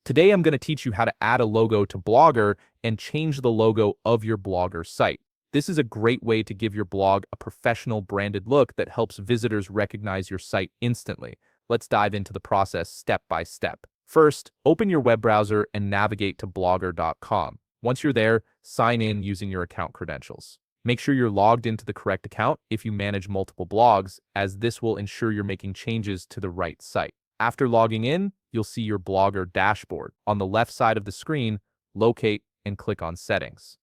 Today I'm going to teach you how to add a logo to Blogger and change the logo of your Blogger site. This is a great way to give your blog a professional branded look that helps visitors recognize your site instantly. Let's dive into the process step by step. First, open your web browser and navigate to blogger.com. Once you're there, sign in using your account credentials. Make sure you're logged into the correct account if you manage multiple blogs, as this will ensure you're making changes to the right site. After logging in, you'll see your Blogger dashboard. On the left side of the screen, locate and click on Settings.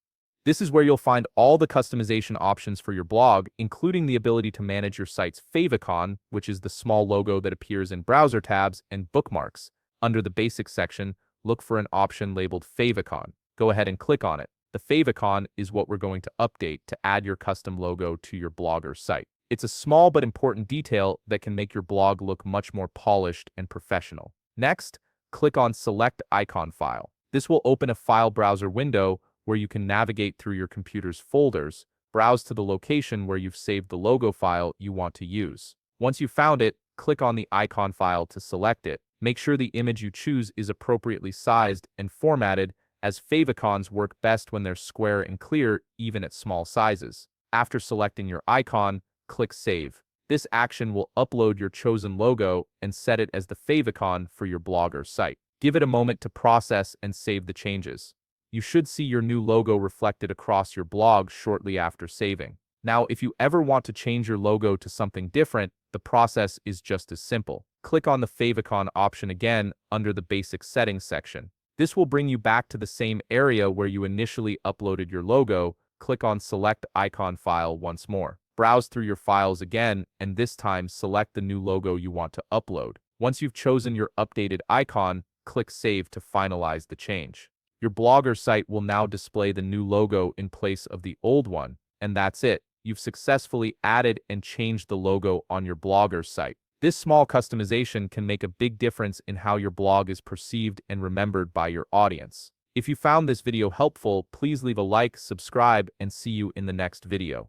This is where you'll find all the customization options for your blog, including the ability to manage your site's favicon, which is the small logo that appears in browser tabs, and bookmarks. Under the Basics section, look for an option labeled Favicon. Go ahead and click on it. The favicon is what we're going to update to add your custom logo to your Blogger site. It's a small but important detail that can make your blog look much more polished and professional. Next, click on Select Icon File. This will open a file browser window where you can navigate through your computer's folders, browse to the location where you've saved the logo file you want to use. Once you've found it, click on the icon file to select it. Make sure the image you choose is appropriately sized and formatted, as favicons work best when they're square and clear, even at small sizes. After selecting your icon, click Save. This action will upload your chosen logo and set it as the favicon for your Blogger site. Give it a moment to process and save the changes. You should see your new logo reflected across your blog shortly after saving. Now, if you ever want to change your logo to something different, the process is just as simple. Click on the favicon option again under the Basic Settings section. This will bring you back to the same area where you initially uploaded your logo. Click on Select Icon File once more. Browse through your files again, and this time select the new logo you want to upload. Once you've chosen your updated icon, click Save to finalize the change. Your Blogger site will now display the new logo in place of the old one, and that's it. You've successfully added and changed the logo on your Blogger site. This small customization can make a big difference in how your blog is perceived and remembered by your audience. If you found this video helpful, please leave a like, subscribe, and see you in the next video.